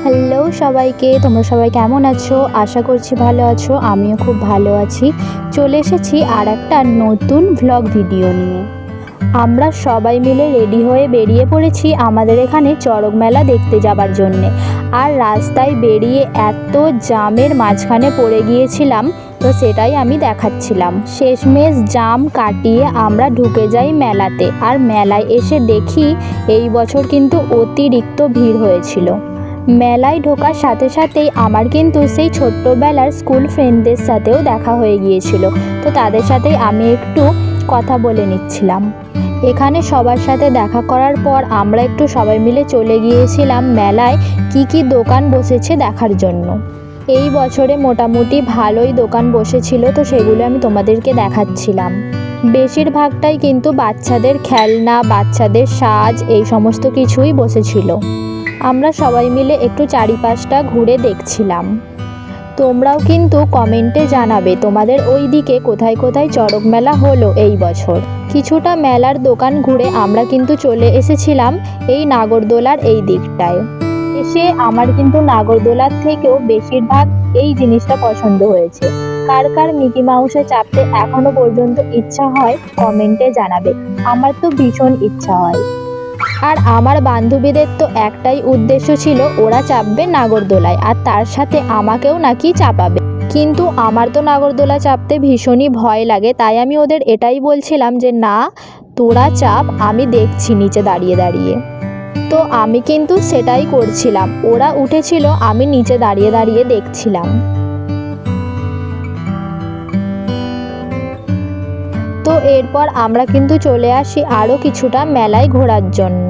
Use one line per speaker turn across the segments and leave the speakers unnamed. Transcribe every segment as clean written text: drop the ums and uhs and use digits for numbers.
Hello সবাইকে, তোমরা সবাই কেমন আছো? আশা করছি ভালো আছো। আমিও খুব ভালো আছি। চলে এসেছি আর একটা নতুন ভ্লগ ভিডিও নিয়ে। আমরা সবাই মিলে রেডি হয়ে বেরিয়ে পড়েছি আমাদের এখানে চড়ক মেলা দেখতে যাবার জন্যে। আর রাস্তায় বেরিয়ে এত জ্যামের মাঝখানে পড়ে গিয়েছিলাম, তো সেটাই আমি দেখাচ্ছিলাম। শেষমেশ জ্যাম কাটিয়ে আমরা ঢুকে যাই মেলাতে। আর মেলায় এসে দেখি এই বছর কিন্তু অতিরিক্ত ভিড় হয়েছিল। মেলায় ঢোকার সাথে সাথেই আমার কিন্তু সেই ছোট্টবেলার স্কুল ফ্রেন্ডদের সাথেও দেখা হয়ে গিয়েছিল। তো তাদের সাথেই আমি একটু কথা বলে নিচ্ছিলাম। এখানে সবার সাথে দেখা করার পর আমরা একটু সবাই মিলে চলে গিয়েছিলাম মেলায় কি দোকান বসেছে দেখার জন্য। এই বছরে মোটামুটি ভালোই দোকান বসেছিল, তো সেগুলো আমি তোমাদেরকে দেখাচ্ছিলাম। বেশিরভাগটাই কিন্তু বাচ্চাদের খেলনা, বাচ্চাদের সাজ, এই সমস্ত কিছুই বসেছিল। আমরা সবাই মিলে একটু চারিপাশটা ঘুরে দেখছিলাম। তোমরাও কিন্তু কমেন্টে জানাবে তোমাদের ওই দিকে কোথায় কোথায় চড়ক মেলা হলো এই বছর। কিছুটা মেলার দোকান ঘুরে আমরা কিন্তু চলে এসেছিলাম এই নাগরদোলার এই দিকটায়। এসে আমার কিন্তু নাগরদোলার থেকেও বেশিরভাগ এই জিনিসটা পছন্দ হয়েছে। কার কার মিকি মাউসে চাপতে এখনো পর্যন্ত ইচ্ছা হয় কমেন্টে জানাবে। আমার তো ভীষণ ইচ্ছা হয়। আর আমার বান্ধবীদের তো একটাই উদ্দেশ্য ছিল, ওরা চাপবে নাগরদোলায় আর তার সাথে আমাকেও নাকি চাপাবে। কিন্তু আমার তো নাগরদোলা চাপতে ভীষণই ভয় লাগে, তাই আমি ওদের এটাই বলছিলাম যে না, তোরা চাপ, আমি দেখছি নিচে দাঁড়িয়ে দাঁড়িয়ে। তো আমি কিন্তু সেটাই করছিলাম। ওরা উঠেছিল, আমি নিচে দাঁড়িয়ে দাঁড়িয়ে দেখছিলাম। তো এরপর আমরা কিন্তু চলে আসি আরও কিছুটা মেলায় ঘোরার জন্য।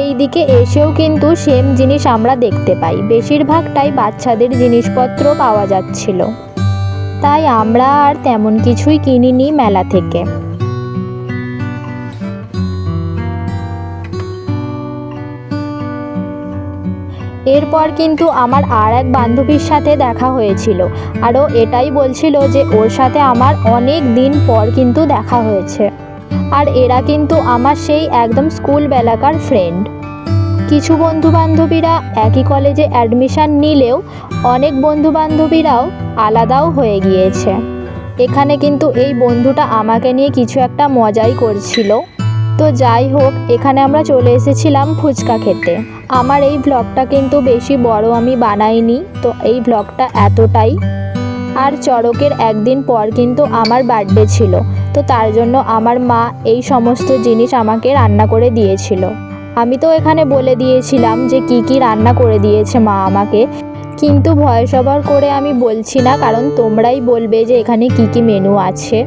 এই দিকে এসেও কিন্তু সেম জিনিস আমরা দেখতে পাই। বেশিরভাগটাই বাচ্চাদের জিনিসপত্র পাওয়া যাচ্ছিল, তাই আমরা আর তেমন কিছুই কিনিনি মেলা থেকে। এরপর কিন্তু আমার আর এক বান্ধবীর সাথে দেখা হয়েছিল, আর ও এটাই বলছিল যে ওর সাথে আমার অনেক দিন পর কিন্তু দেখা হয়েছে। আর এরা কিন্তু আমার সেই একদম স্কুল বেলাকার ফ্রেন্ড। কিছু বন্ধুবান্ধবীরা একই কলেজে অ্যাডমিশন নিলেও অনেক বন্ধুবান্ধবীরাও আলাদাও হয়ে গিয়েছে। এখানে কিন্তু এই বন্ধুটা আমাকে নিয়ে কিছু একটা মজাই করছিল। তো যাই হোক, এখানে আমরা চলে এসেছিলাম ফুচকা খেতে। আমার এই ভ্লগটা কিন্তু বেশি বড় আমি বানাইনি, তো এই ভ্লগটা এতটাই। আর চড়কের একদিন পর কিন্তু আমার বার্থডে ছিল, তো তার জন্য আমার মা এই সমস্ত জিনিস আমাকে রান্না করে দিয়েছিল। আমি তো এখানে বলে দিয়েছিলাম যে কি রান্না করে দিয়েছে মা আমাকে, কিন্তু ভয়েস ওভার করে আমি বলছি না, কারণ তোমরাই বলবে যে এখানে কি মেনু আছে।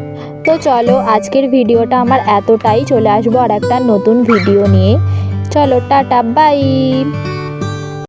তো চলো, আজকের ভিডিওটা আমার এতটাই। চলে আসবো আর একটা নতুন ভিডিও নিয়ে। চলো, টাটা, বাই।